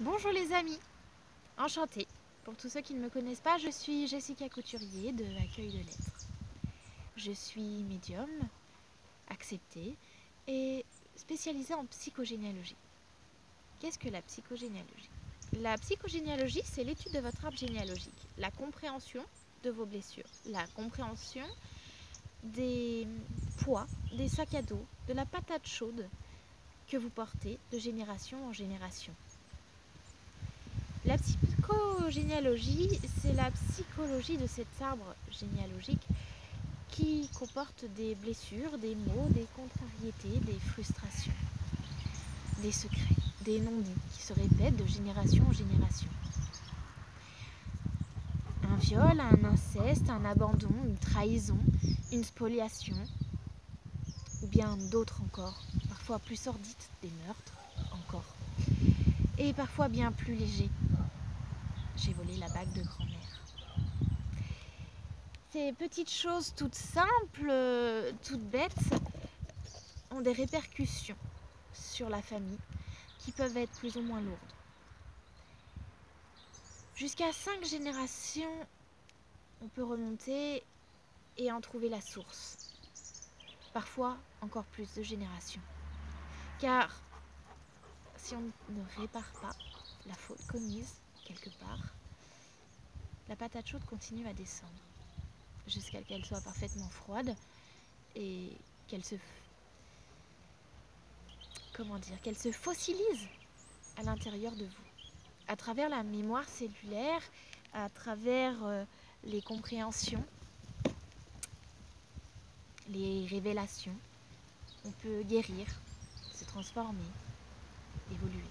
Bonjour les amis, enchantée. Pour tous ceux qui ne me connaissent pas, je suis Jessica Couturier de Accueil de Lettres. Je suis médium, acceptée et spécialisée en psychogénéalogie. Qu'est-ce que la psychogénéalogie? La psychogénéalogie, c'est l'étude de votre arbre généalogique, la compréhension de vos blessures, la compréhension des poids, des sacs à dos, de la patate chaude que vous portez de génération en génération. La psychogénéalogie, c'est la psychologie de cet arbre généalogique qui comporte des blessures, des maux, des contrariétés, des frustrations, des secrets, des non-dits qui se répètent de génération en génération. Un viol, un inceste, un abandon, une trahison, une spoliation, ou bien d'autres encore, parfois plus sordides, des meurtres encore, et parfois bien plus légers. J'ai volé la bague de grand-mère. Ces petites choses toutes simples, toutes bêtes, ont des répercussions sur la famille qui peuvent être plus ou moins lourdes. Jusqu'à 5 générations, on peut remonter et en trouver la source. Parfois, encore plus de générations. Car si on ne répare pas la faute commise quelque part, la patate chaude continue à descendre jusqu'à ce qu'elle soit parfaitement froide et qu'elle se fossilise à l'intérieur de vous, à travers la mémoire cellulaire, à travers les compréhensions, les révélations. On peut guérir, se transformer, évoluer.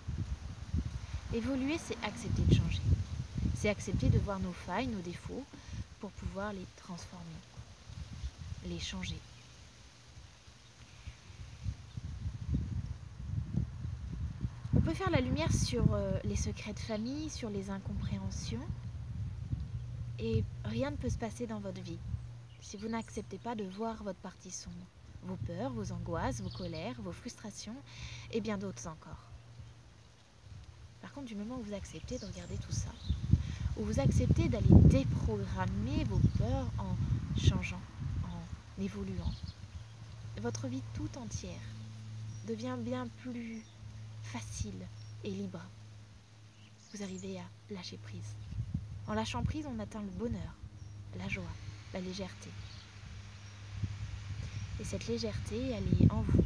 Évoluer, c'est accepter de changer. C'est accepter de voir nos failles, nos défauts, pour pouvoir les transformer, les changer. On peut faire la lumière sur les secrets de famille, sur les incompréhensions, et rien ne peut se passer dans votre vie si vous n'acceptez pas de voir votre partie sombre, vos peurs, vos angoisses, vos colères, vos frustrations, et bien d'autres encore. Par contre, du moment où vous acceptez de regarder tout ça, où vous acceptez d'aller déprogrammer vos peurs en changeant, en évoluant, votre vie tout entière devient bien plus facile et libre. Vous arrivez à lâcher prise. En lâchant prise, on atteint le bonheur, la joie, la légèreté. Et cette légèreté, elle est en vous,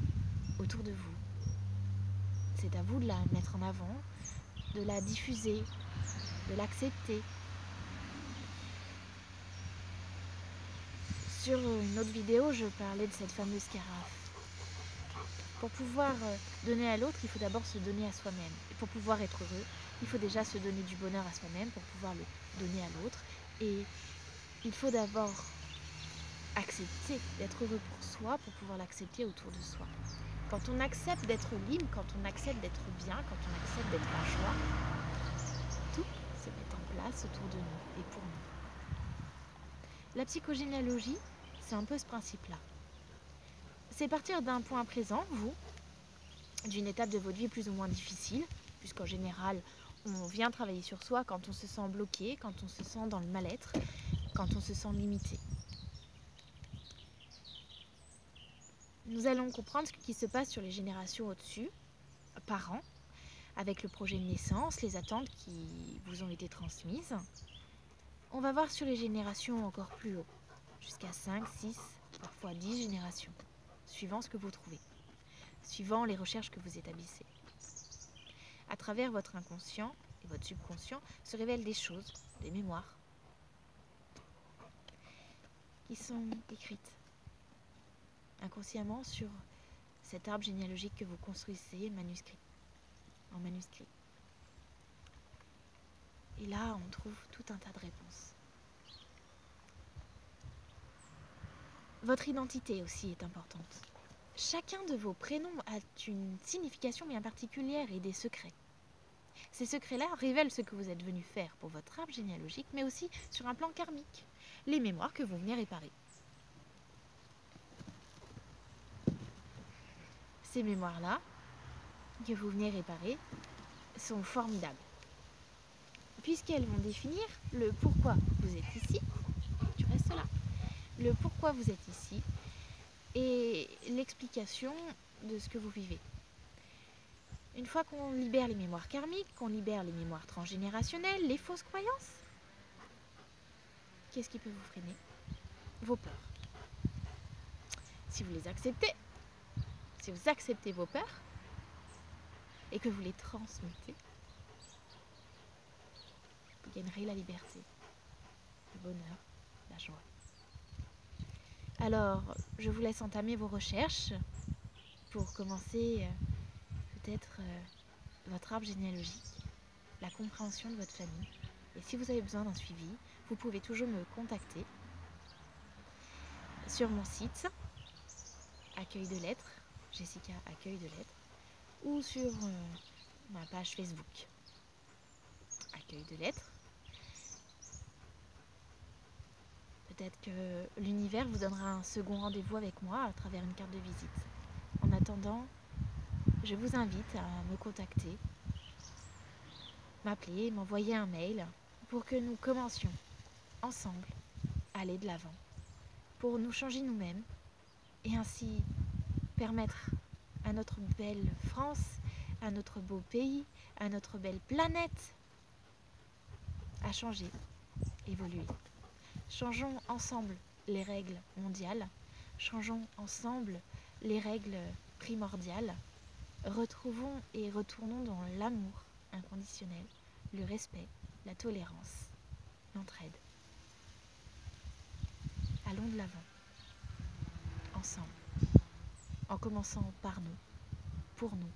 autour de vous. C'est à vous de la mettre en avant, de la diffuser, de l'accepter. Sur une autre vidéo, je parlais de cette fameuse carafe. Pour pouvoir donner à l'autre, il faut d'abord se donner à soi-même. Et pour pouvoir être heureux, il faut déjà se donner du bonheur à soi-même pour pouvoir le donner à l'autre. Et il faut d'abord accepter d'être heureux pour soi pour pouvoir l'accepter autour de soi. Quand on accepte d'être libre, quand on accepte d'être bien, quand on accepte d'être en joie, tout se met en place autour de nous et pour nous. La psychogénéalogie, c'est un peu ce principe-là. C'est partir d'un point présent, vous, d'une étape de votre vie plus ou moins difficile, puisqu'en général, on vient travailler sur soi quand on se sent bloqué, quand on se sent dans le mal-être, quand on se sent limité. Nous allons comprendre ce qui se passe sur les générations au-dessus, par an, avec le projet de naissance, les attentes qui vous ont été transmises. On va voir sur les générations encore plus haut, jusqu'à 5, 6, parfois 10 générations, suivant ce que vous trouvez, suivant les recherches que vous établissez. À travers votre inconscient et votre subconscient se révèlent des choses, des mémoires, qui sont écrites inconsciemment sur cet arbre généalogique que vous construisez en manuscrit. Et là, on trouve tout un tas de réponses. Votre identité aussi est importante. Chacun de vos prénoms a une signification bien particulière et des secrets. Ces secrets-là révèlent ce que vous êtes venu faire pour votre arbre généalogique, mais aussi sur un plan karmique, les mémoires que vous venez réparer. Ces mémoires-là, que vous venez réparer, sont formidables. puisqu'elles vont définir le pourquoi vous êtes ici, tu restes là, le pourquoi vous êtes ici et l'explication de ce que vous vivez. Une fois qu'on libère les mémoires karmiques, qu'on libère les mémoires transgénérationnelles, les fausses croyances, qu'est-ce qui peut vous freiner? Vos peurs. Si vous les acceptez, si vous acceptez vos peurs et que vous les transmettez, vous gagnerez la liberté, le bonheur, la joie. Alors, je vous laisse entamer vos recherches pour commencer peut-être votre arbre généalogique, la compréhension de votre famille. Et si vous avez besoin d'un suivi, vous pouvez toujours me contacter sur mon site Accueil de lettres, Jessica Accueil de lettres, ou sur ma page Facebook Accueil de lettres. Peut-être que l'univers vous donnera un second rendez-vous avec moi à travers une carte de visite. En attendant, je vous invite à me contacter, m'appeler, m'envoyer un mail pour que nous commencions ensemble à aller de l'avant, pour nous changer nous-mêmes et ainsi permettre à notre belle France, à notre beau pays, à notre belle planète à changer, évoluer. Changeons ensemble les règles mondiales, changeons ensemble les règles primordiales, retrouvons et retournons dans l'amour inconditionnel, le respect, la tolérance, l'entraide. Allons de l'avant, ensemble, en commençant par nous, pour nous,